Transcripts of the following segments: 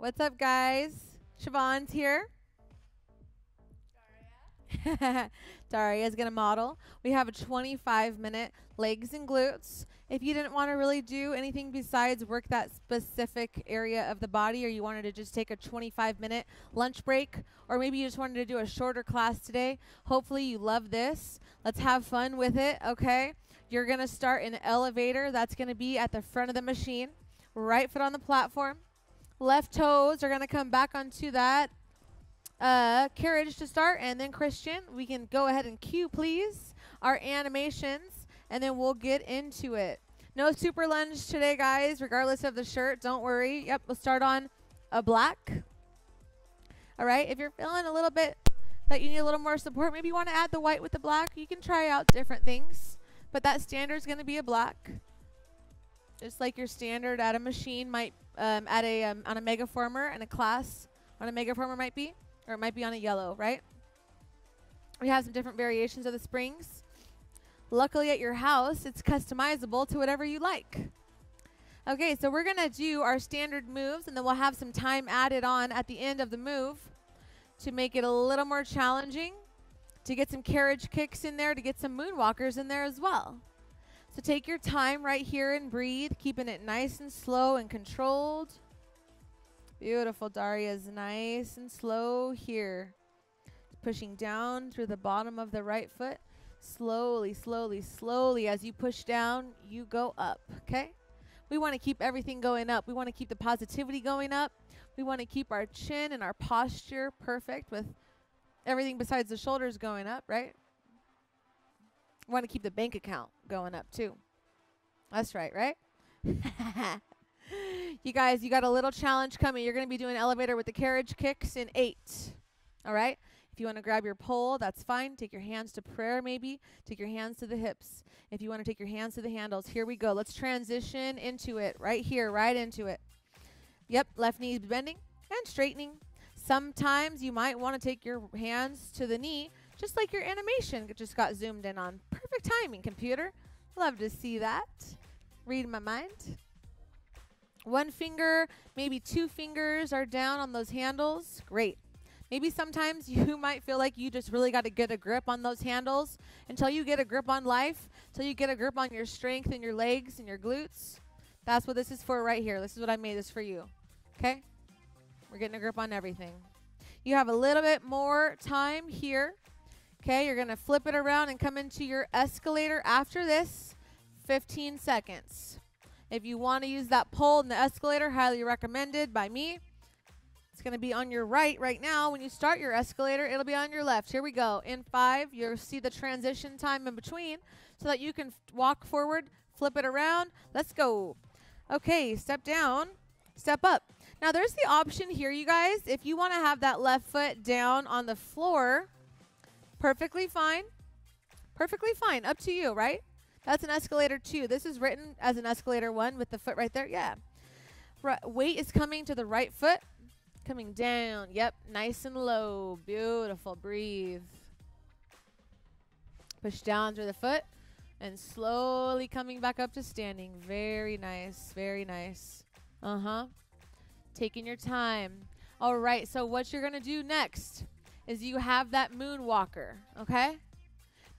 What's up, guys? Siobhan's here. Daria's going to model. We have a 25-minute legs and glutes. If you didn't want to really do anything besides work that specific area of the body, or you wanted to just take a 25-minute lunch break, or maybe you just wanted to do a shorter class today, hopefully you love this. Let's have fun with it, okay? You're going to start in elevator. That's going to be at the front of the machine. Right foot on the platform. Left toes are going to come back onto that carriage to start. And then, Christian, we can go ahead and cue, please, our animations, and then we'll get into it. No super lunge today, guys, regardless of the shirt. Don't worry. Yep, we'll start on a black. All right, if you're feeling a little bit that you need a little more support, maybe you want to add the white with the black. You can try out different things, but that standard is going to be a black. Just like your standard at a machine might, on a Microformer and a class on a Microformer might be, or it might be on a yellow, right? We have some different variations of the springs. Luckily at your house, it's customizable to whatever you like. Okay, so we're gonna do our standard moves, and then we'll have some time added on at the end of the move to make it a little more challenging, to get some carriage kicks in there, to get some moonwalkers in there as well. So take your time right here and breathe, keeping it nice and slow and controlled. Beautiful. Daria's nice and slow here. Pushing down through the bottom of the right foot. Slowly, slowly, slowly. As you push down, you go up, okay? We want to keep everything going up. We want to keep the positivity going up. We want to keep our chin and our posture perfect with everything besides the shoulders going up, right? We want to keep the bank account going up too. That's right, right? You guys, you got a little challenge coming. You're going to be doing elevator with the carriage kicks in 8. All right? If you want to grab your pole, that's fine. Take your hands to prayer maybe. Take your hands to the hips. If you want to take your hands to the handles, here we go. Let's transition into it right here, right into it. Yep, left knee is bending and straightening. Sometimes you might want to take your hands to the knee, just like your animation just got zoomed in on. Perfect timing, computer. Love to see that. Read my mind. One finger, maybe 2 fingers are down on those handles. Great. Maybe sometimes you might feel like you just really got to get a grip on those handles until you get a grip on life, until you get a grip on your strength and your legs and your glutes. That's what this is for right here. This is what I made this for you. Okay? We're getting a grip on everything. You have a little bit more time here. Okay, you're going to flip it around and come into your escalator after this. 15 seconds. If you want to use that pole in the escalator, highly recommended by me. It's going to be on your right now. When you start your escalator, it'll be on your left. Here we go. In 5, you'll see the transition time in between so that you can walk forward, flip it around. Let's go. Okay, step down, step up. Now, there's the option here, you guys. If you want to have that left foot down on the floor, perfectly fine. Perfectly fine. Up to you, right? That's an escalator 2. This is written as an escalator 1 with the foot right there. Yeah. Weight is coming to the right foot. Coming down. Yep. Nice and low. Beautiful. Breathe. Push down through the foot and slowly coming back up to standing. Very nice. Very nice. Taking your time. All right. So what you're going to do next is you have that moonwalker. Okay?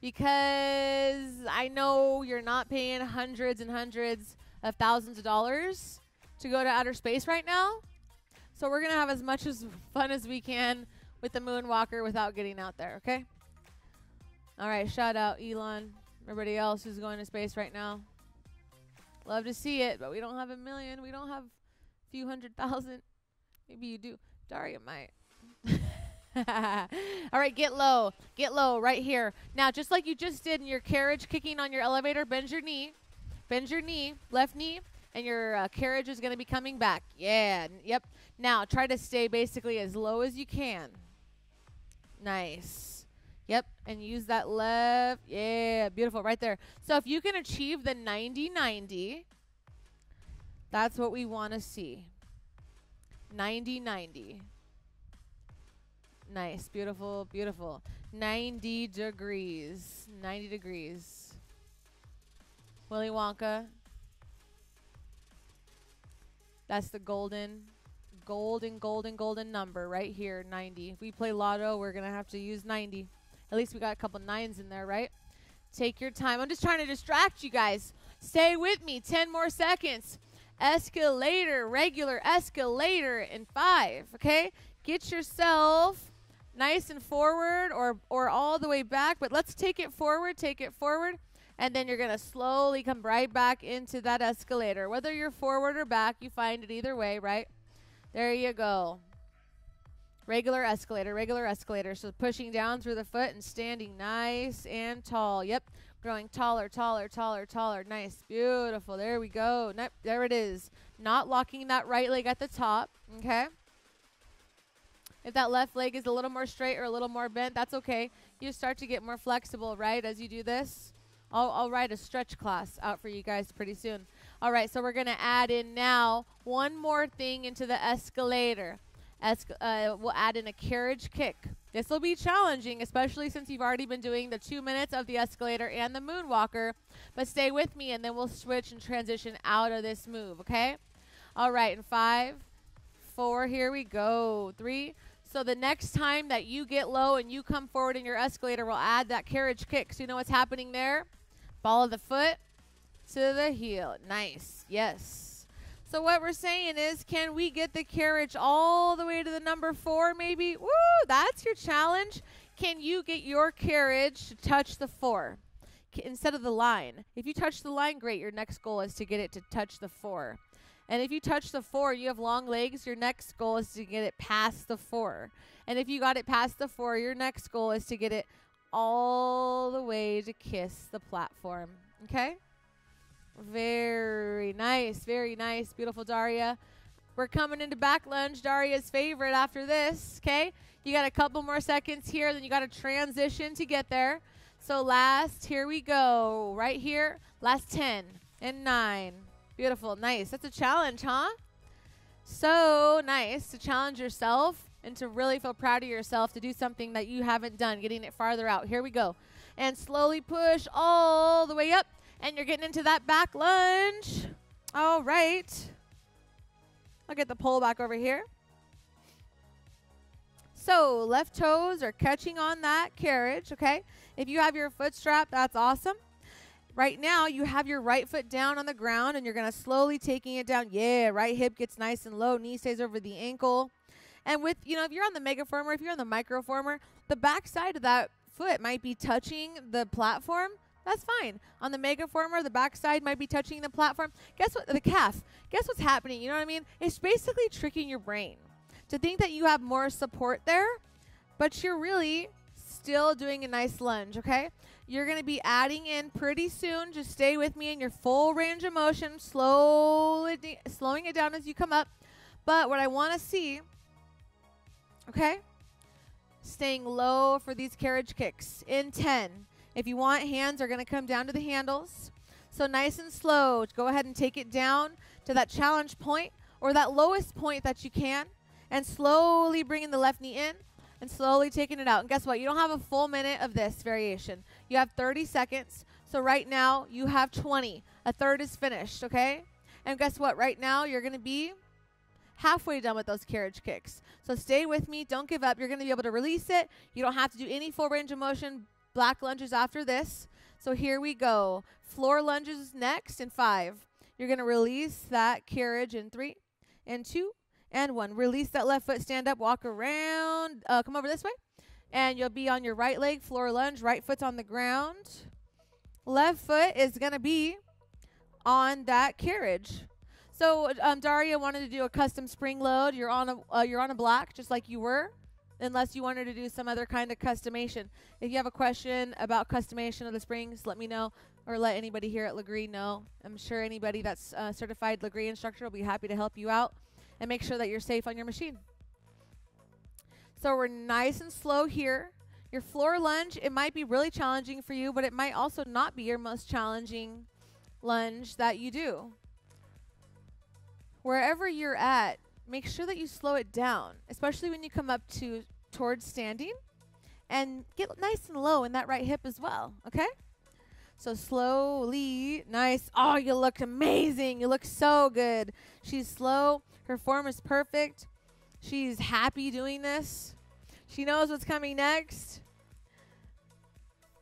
Because I know you're not paying hundreds and hundreds of thousands of dollars to go to outer space right now. So we're going to have as much as fun as we can with the moonwalker without getting out there, okay? All right, shout out Elon, everybody else who's going to space right now. Love to see it, but we don't have 1 million. We don't have a few 100,000. Maybe you do. Daria might. All right, get low right here. Now, just like you just did in your carriage kicking on your elevator, bend your knee, left knee, and your carriage is going to be coming back. Yeah, yep. Now, try to stay basically as low as you can. Nice. Yep, and use that left. Yeah, beautiful, right there. So if you can achieve the 90-90, that's what we want to see. 90-90. Nice, beautiful, beautiful. 90 degrees. 90 degrees. Willy Wonka. That's the golden golden, golden, golden number right here, 90. If we play lotto, we're going to have to use 90. At least we got a couple 9s in there, right? Take your time. I'm just trying to distract you guys. Stay with me. 10 more seconds. Escalator, regular escalator in 5, okay? Get yourself nice and forward or all the way back, but let's take it forward, and then you're going to slowly come right back into that escalator. Whether you're forward or back, you find it either way, right? There you go. Regular escalator. So pushing down through the foot and standing nice and tall. Yep, growing taller. Nice, beautiful. There we go. There it is. Not locking that right leg at the top, okay? If that left leg is a little more straight or a little more bent, that's okay. You start to get more flexible, right, as you do this. I'll write a stretch class out for you guys pretty soon. All right, so we're going to add in now one more thing into the escalator. We'll add in a carriage kick. This will be challenging, especially since you've already been doing the 2 minutes of the escalator and the moonwalker. But stay with me, and then we'll switch and transition out of this move, okay? All right, in 5, 4, here we go, 3. So the next time that you get low and you come forward in your escalator, we'll add that carriage kick. So you know what's happening there? Ball of the foot to the heel. Nice. Yes. So what we're saying is, can we get the carriage all the way to the number 4 maybe? Woo, that's your challenge. Can you get your carriage to touch the 4 instead of the line? If you touch the line, great. Your next goal is to get it to touch the 4. And if you touch the 4, you have long legs, your next goal is to get it past the 4. And if you got it past the 4, your next goal is to get it all the way to kiss the platform. Okay? Very nice, very nice. Beautiful, Daria. We're coming into back lunge, Daria's favorite after this. Okay? You got a couple more seconds here, then you got to transition to get there. So last, here we go. Right here, last 10 and 9. Beautiful, nice. That's a challenge, huh? So nice to challenge yourself and to really feel proud of yourself to do something that you haven't done, getting it farther out. Here we go. And slowly push all the way up, and you're getting into that back lunge. All right. I'll get the pole back over here. So left toes are catching on that carriage, okay? If you have your foot strap, that's awesome. Right now, you have your right foot down on the ground, and you're going to slowly taking it down. Yeah, right hip gets nice and low. Knee stays over the ankle. And with, you know, if you're on the Megaformer, if you're on the Microformer, the back side of that foot might be touching the platform. That's fine. On the Megaformer, the back side might be touching the platform. Guess what? The calf. Guess what's happening? You know what I mean? It's basically tricking your brain to think that you have more support there, but you're really still doing a nice lunge, okay? You're going to be adding in pretty soon. Just stay with me in your full range of motion, slowing it down as you come up. But what I want to see, okay, staying low for these carriage kicks in 10. If you want, hands are going to come down to the handles. So nice and slow. Go ahead and take it down to that challenge point or that lowest point that you can, and slowly bringing the left knee in and slowly taking it out. And guess what? You don't have a full minute of this variation. You have 30 seconds. So right now, you have 20. A third is finished, okay? And guess what? Right now, you're going to be halfway done with those carriage kicks. So stay with me. Don't give up. You're going to be able to release it. You don't have to do any full range of motion black lunges after this. So here we go. Floor lunges next in 5. You're going to release that carriage in 3 and 2. And 1. Release that left foot, stand up, walk around, come over this way. And you'll be on your right leg, floor lunge, right foot's on the ground. Left foot is going to be on that carriage. So Daria wanted to do a custom spring load. You're on a block just like you were, unless you wanted to do some other kind of customation. If you have a question about customation of the springs, let me know, or let anybody here at Lagree know. I'm sure anybody that's certified Lagree instructor will be happy to help you out and make sure that you're safe on your machine. So we're nice and slow here. Your floor lunge, it might be really challenging for you, but it might also not be your most challenging lunge that you do. Wherever you're at, make sure that you slow it down, especially when you come up towards standing, and get nice and low in that right hip as well, okay? So slowly, nice. Oh, you look amazing. You look so good. She's slow. Her form is perfect. She's happy doing this. She knows what's coming next.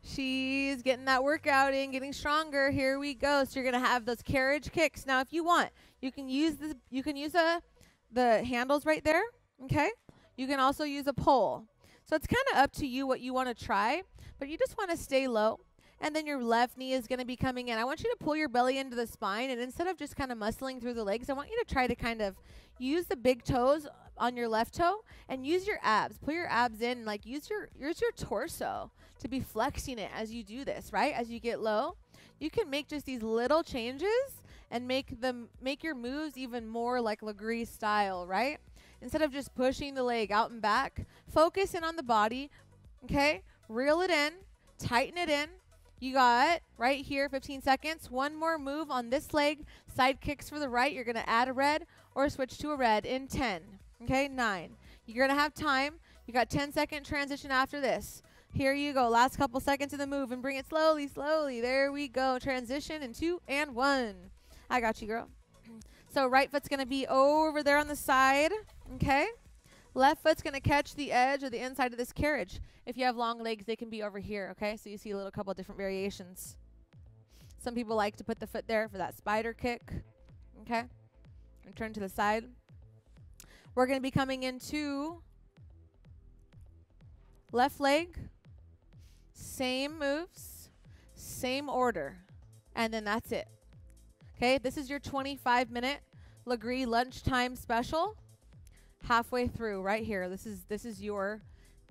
She's getting that workout in, getting stronger. Here we go. So you're going to have those carriage kicks. Now, if you want, you can use the handles right there, okay? You can also use a pole. So it's kind of up to you what you want to try, but you just want to stay low. And then your left knee is going to be coming in. I want you to pull your belly into the spine, and instead of just kind of muscling through the legs, I want you to try to kind of use the big toes on your left toe and use your abs. Pull your abs in, like use your torso to be flexing it as you do this, right? As you get low, you can make just these little changes and make your moves even more like Lagree style, right? Instead of just pushing the leg out and back, focus in on the body, okay? Reel it in, tighten it in. You got right here, 15 seconds. One more move on this leg. Side kicks for the right. You're going to add a red or switch to a red in 10, okay? 9. You're going to have time. You got 10-second transition after this. Here you go. Last couple seconds of the move and bring it slowly, slowly. There we go. Transition in 2 and 1. I got you, girl. So right foot's going to be over there on the side, okay? Left foot's going to catch the edge of the inside of this carriage. If you have long legs, they can be over here, okay? So you see a couple different variations. Some people like to put the foot there for that spider kick, okay? And turn to the side. We're going to be coming into left leg. Same moves, same order, and then that's it. Okay, this is your 25-minute Lagree lunchtime special. Halfway through, right here. This is your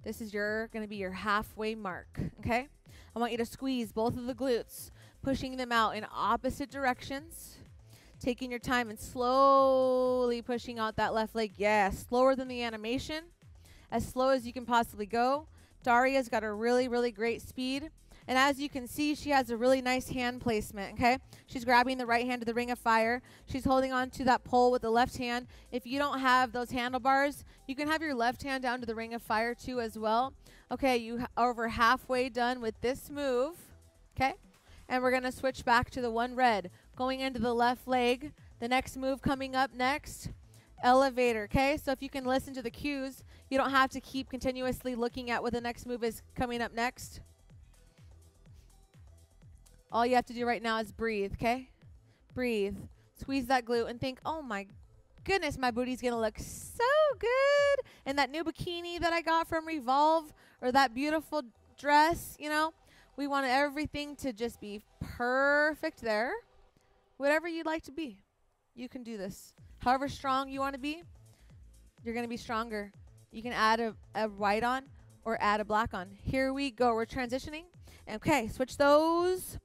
going to be your halfway mark. Okay, I want you to squeeze both of the glutes, pushing them out in opposite directions, taking your time and slowly pushing out that left leg. Yeah, slower than the animation, as slow as you can possibly go. Daria's got a really, really great speed. And as you can see, she has a really nice hand placement, okay? She's grabbing the right hand to the ring of fire. She's holding on to that pole with the left hand. If you don't have those handlebars, you can have your left hand down to the ring of fire too as well. Okay, you are over halfway done with this move, okay? And we're going to switch back to the one red, going into the left leg. The next move coming up next, elevator, okay? So if you can listen to the cues, you don't have to keep continuously looking at what the next move is coming up next. All you have to do right now is breathe, okay? Breathe. Squeeze that glute and think, oh my goodness, my booty's going to look so good in that new bikini that I got from Revolve or that beautiful dress, you know? We want everything to just be perfect there. Whatever you'd like to be, you can do this. However strong you want to be, you're going to be stronger. You can add a white on or add a black on. Here we go. We're transitioning. Okay, switch those.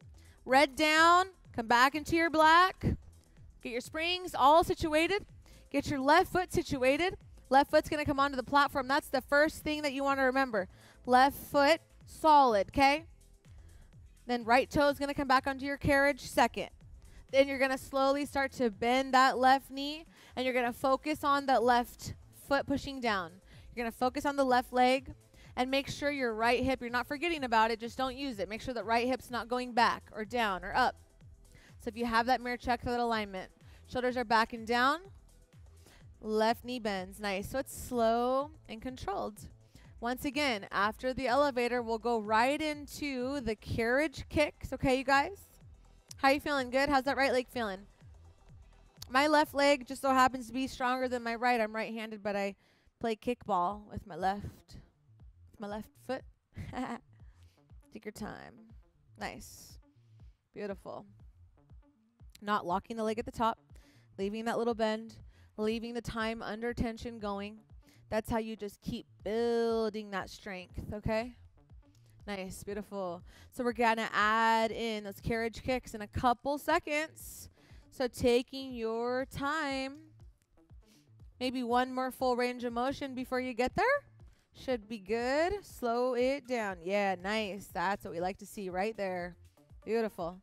Red down. Come back into your black. Get your springs all situated. Get your left foot situated. Left foot's going to come onto the platform. That's the first thing that you want to remember. Left foot solid, okay? Then right toe is going to come back onto your carriage second. Then you're going to slowly start to bend that left knee, and you're going to focus on that left foot pushing down. You're going to focus on the left leg and make sure your right hip, you're not forgetting about it, just don't use it. Make sure that right hip's not going back or down or up. So if you have that mirror, check that alignment. Shoulders are back and down. Left knee bends. Nice. So it's slow and controlled. Once again, after the elevator, we'll go right into the carriage kicks. Okay, you guys? How you feeling? Good? How's that right leg feeling? My left leg just so happens to be stronger than my right. I'm right-handed, but I play kickball with my left foot. Take your time. Nice. Beautiful. Not locking the leg at the top, leaving that little bend, leaving the time under tension going. That's how you just keep building that strength, okay? Nice, beautiful. So we're going to add in those carriage kicks in a couple seconds. So taking your time. Maybe one more full range of motion before you get there. Should be good. Slow it down. Yeah, nice. That's what we like to see right there. Beautiful.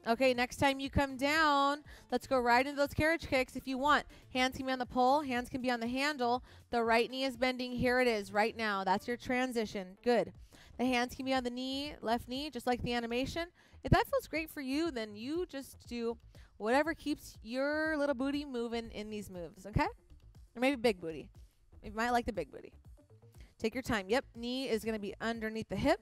Okay, next time you come down, let's go right into those carriage kicks if you want. Hands can be on the pole. Hands can be on the handle. The right knee is bending. Here it is right now. That's your transition. Good. The hands can be on the knee, left knee, just like the animation. If that feels great for you, then you just do whatever keeps your little booty moving in these moves, okay? Or maybe big booty. You might like the big booty. Take your time. Yep, knee is going to be underneath the hip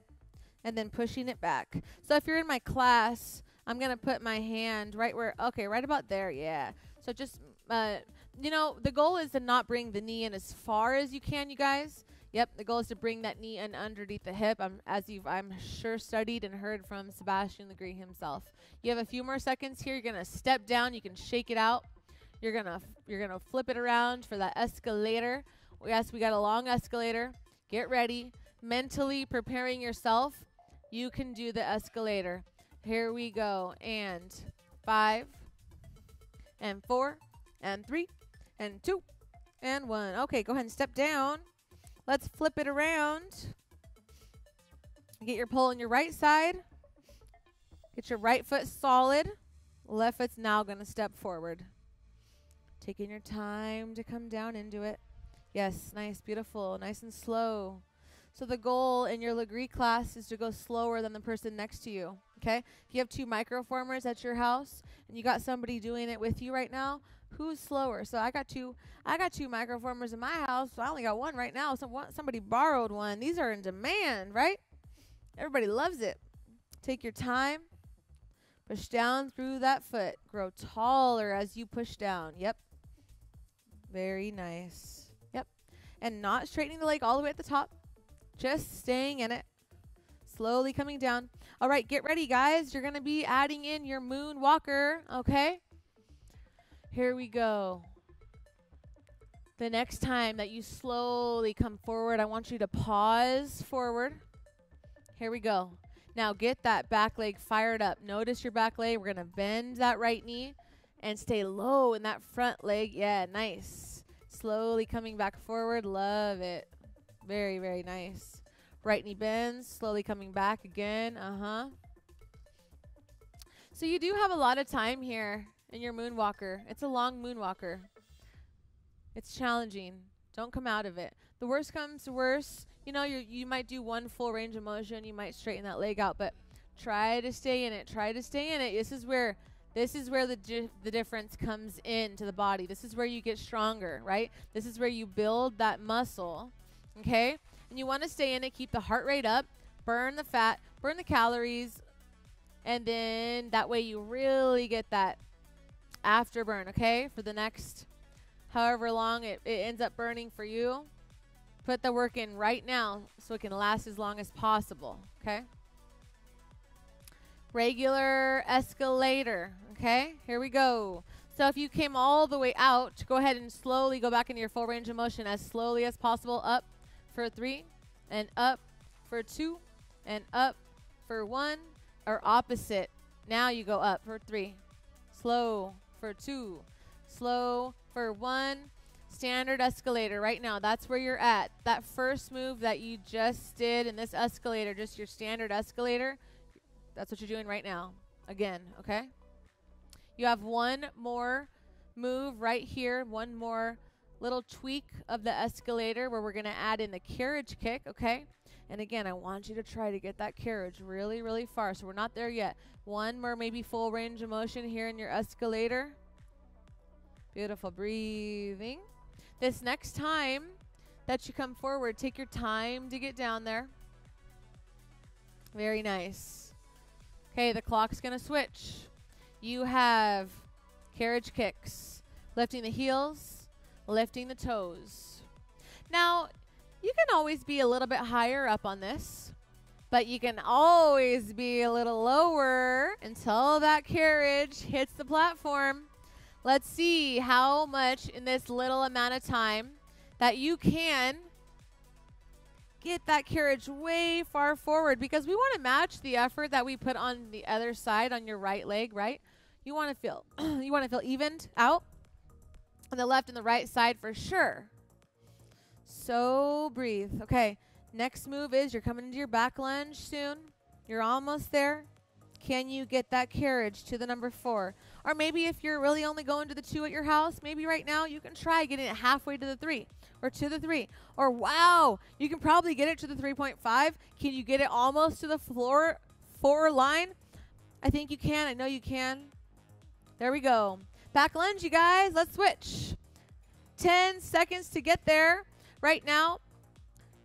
and then pushing it back. So if you're in my class, I'm going to put my hand right where, okay, right about there, yeah. So just, you know, the goal is to not bring the knee in as far as you can, you guys. Yep, the goal is to bring that knee in underneath the hip, I'm sure studied and heard from Sebastian Lagree himself. You have a few more seconds here. You're going to step down. You can shake it out. You're gonna flip it around for that escalator. Yes, we got a long escalator. Get ready. Mentally preparing yourself. You can do the escalator. Here we go. And 5, and 4, and 3, and 2, and 1. Okay, go ahead and step down. Let's flip it around. Get your pole on your right side. Get your right foot solid. Left foot's now going to step forward. Taking your time to come down into it. Yes, nice, beautiful, nice and slow. So the goal in your Lagree class is to go slower than the person next to you, okay? If you have 2 microformers at your house and you got somebody doing it with you right now, who's slower? So I got two microformers in my house. So I only got one right now. Somebody borrowed one. These are in demand, right? Everybody loves it. Take your time. Push down through that foot. Grow taller as you push down. Yep. Very nice. Yep. And not straightening the leg all the way at the top. Just staying in it. Slowly coming down. All right, get ready, guys. You're going to be adding in your moon walker, okay? Here we go. The next time that you slowly come forward, I want you to pause forward. Here we go. Now get that back leg fired up. Notice your back leg. We're going to bend that right knee and stay low in that front leg. Yeah, nice. Slowly coming back forward. Love it. Very, very nice. Right knee bends. Slowly coming back again. So you do have a lot of time here in your moonwalker. It's a long moonwalker. It's challenging. Don't come out of it. The worst comes to worst. You know, you might do one full range of motion. You might straighten that leg out, but try to stay in it. Try to stay in it. This is where the difference comes into the body. This is where you get stronger, right? This is where you build that muscle, okay? And you want to stay in it. Keep the heart rate up. Burn the fat. Burn the calories. And then that way you really get that afterburn, okay? For the next however long it ends up burning for you. Put the work in right now so it can last as long as possible, okay? Regular escalator, okay? Here we go. So if you came all the way out, go ahead and slowly go back into your full range of motion as slowly as possible. Up for 3, and up for 2, and up for 1, or opposite. Now you go up for 3, slow for 2, slow for 1. Standard escalator right now. That's where you're at. That first move that you just did in this escalator, just your standard escalator, that's what you're doing right now. Again, okay? You have one more move right here, one more little tweak of the escalator where we're going to add in the carriage kick, okay? And again, I want you to try to get that carriage really, really far. So we're not there yet. One more maybe full range of motion here in your escalator. Beautiful. Breathing. This next time that you come forward, take your time to get down there. Very nice. Okay, the clock's going to switch. You have carriage kicks, lifting the heels, lifting the toes. Now, you can always be a little bit higher up on this, but you can always be a little lower until that carriage hits the platform. Let's see how much in this little amount of time that you can get that carriage way far forward, because we want to match the effort that we put on the other side on your right leg, right? You want to feel evened out on the left and the right side for sure. So breathe. Okay, next move is you're coming into your back lunge soon. You're almost there. Can you get that carriage to the number 4? Or maybe if you're really only going to the 2 at your house, maybe right now you can try getting it halfway to the 3 or to the 3. Or wow, you can probably get it to the 3.5. Can you get it almost to the floor 4 line? I think you can. I know you can. There we go. Back lunge, you guys. Let's switch. 10 seconds to get there. Right now,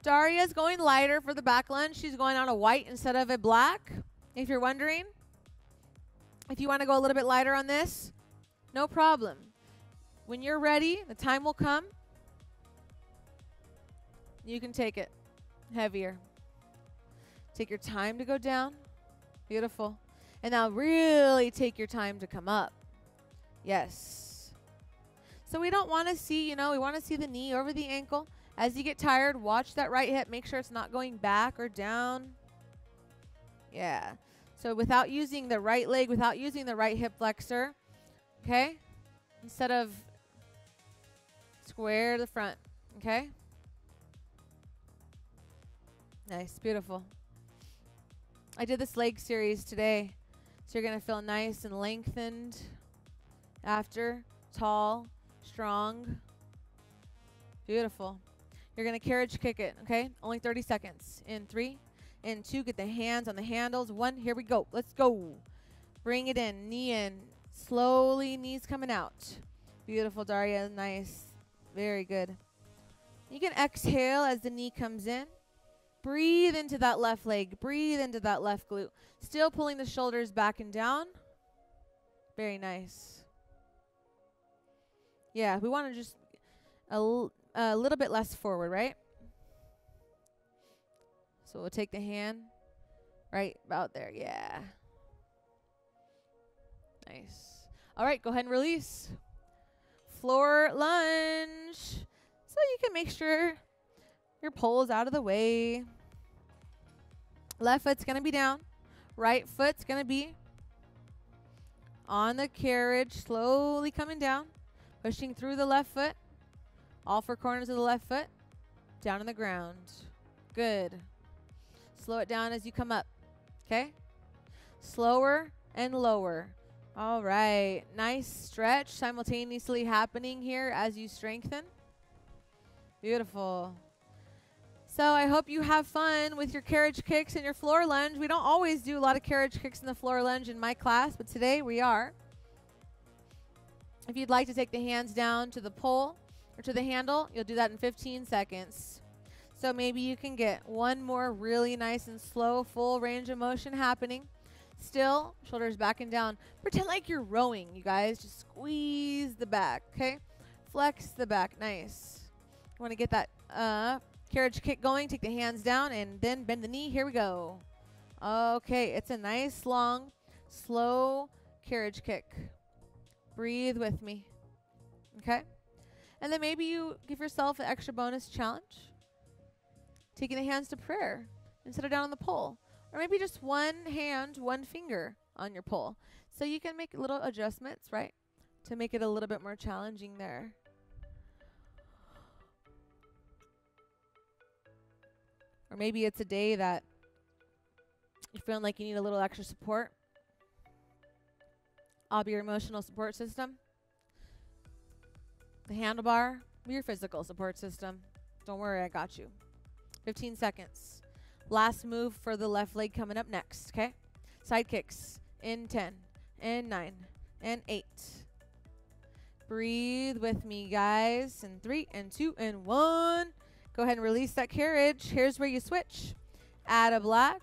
Daria's going lighter for the back lunge. She's going on a white instead of a black, if you're wondering. If you want to go a little bit lighter on this, no problem. When you're ready, the time will come. You can take it heavier. Take your time to go down. Beautiful. And now really take your time to come up. Yes. So we don't want to see, we want to see the knee over the ankle. As you get tired, watch that right hip. Make sure it's not going back or down. Yeah. So without using the right leg, without using the right hip flexor, okay? Instead of square to the front, okay? Nice, beautiful. I did this leg series today, so you're going to feel nice and lengthened after, tall, strong. Beautiful. You're going to carriage kick it, okay? Only 30 seconds. In 3, in 2, get the hands on the handles. 1, here we go. Let's go. Bring it in, knee in. Slowly, knees coming out. Beautiful, Daria. Nice. Very good. You can exhale as the knee comes in. Breathe into that left leg. Breathe into that left glute. Still pulling the shoulders back and down. Very nice. Yeah, we want to just a little bit less forward, right? So we'll take the hand right about there. Yeah. Nice. All right, go ahead and release. Floor lunge. So you can make sure your pole's out of the way. Left foot's going to be down. Right foot's going to be on the carriage, slowly coming down. Pushing through the left foot. All 4 corners of the left foot. Down on the ground. Good. Slow it down as you come up. Okay? Slower and lower. All right. Nice stretch simultaneously happening here as you strengthen. Beautiful. So I hope you have fun with your carriage kicks and your floor lunge. We don't always do a lot of carriage kicks in the floor lunge in my class, but today we are. If you'd like to take the hands down to the pole or to the handle, you'll do that in 15 seconds. So maybe you can get one more really nice and slow, full range of motion happening. Still, shoulders back and down. Pretend like you're rowing, you guys. Just squeeze the back, okay? Flex the back. Nice. You want to get that carriage kick going. Take the hands down and then bend the knee. Here we go. Okay, it's a nice, long, slow carriage kick. Breathe with me. Okay? And then maybe you give yourself an extra bonus challenge. Taking the hands to prayer instead of down on the pole. Or maybe just one hand, one finger on your pole. So you can make little adjustments, right? To make it a little bit more challenging there. Or maybe it's a day that you're feeling like you need a little extra support. I'll be your emotional support system. The handlebar, be your physical support system. Don't worry, I got you. 15 seconds. Last move for the left leg coming up next, okay? Side kicks in 10, and 9, and 8. Breathe with me, guys. In 3, and 2, and 1. Go ahead and release that carriage. Here's where you switch. Add a black,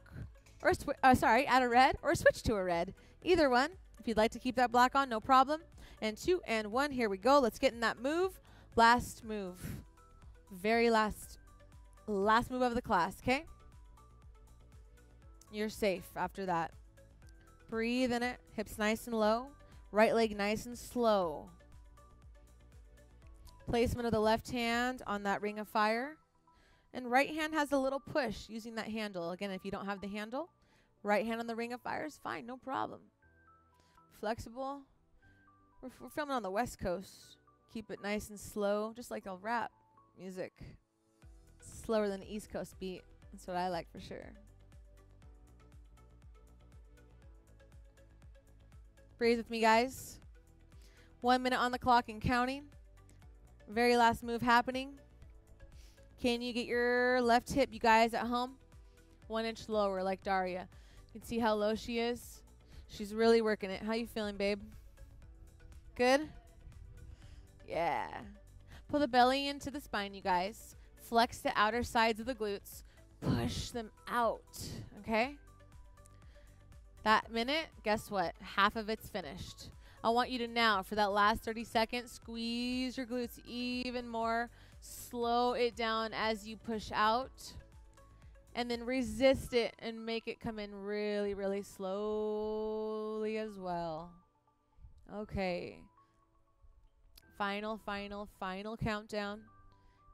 or add a red, or switch to a red. Either one. If you'd like to keep that black on, no problem. And 2, and 1. Here we go. Let's get in that move. Last move. Very last move of the class, okay? You're safe after that. Breathe in it. Hips nice and low. Right leg nice and slow. Placement of the left hand on that ring of fire. And right hand has a little push using that handle. Again, if you don't have the handle, right hand on the ring of fire is fine. No problem. Flexible. We're filming on the West Coast. Keep it nice and slow, just like a rap music. Slower than the East Coast beat. That's what I like for sure. Breathe with me, guys. 1 minute on the clock and counting. Very last move happening. Can you get your left hip, you guys at home? 1 inch lower like Daria. You can see how low she is. She's really working it. How you feeling, babe? Good? Yeah. Pull the belly into the spine, you guys. Flex the outer sides of the glutes. Push them out, okay? That minute, guess what? Half of it's finished. I want you to now, for that last 30 seconds, squeeze your glutes even more. Slow it down as you push out. And then resist it and make it come in really, really slowly as well. Okay. Final countdown.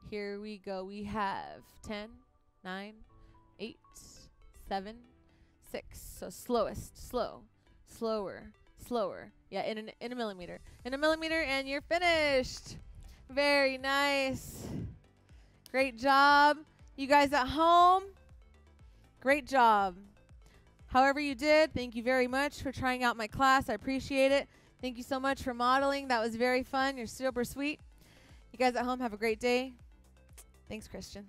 Here we go. We have 10, 9, 8, 7, 6. So slowest, slow, slower, slower. Yeah, in a millimeter. In a millimeter, and you're finished. Very nice. Great job. You guys at home, great job. However you did, thank you very much for trying out my class. I appreciate it. Thank you so much for modeling. That was very fun. You're super sweet. You guys at home, have a great day. Thanks, Christian.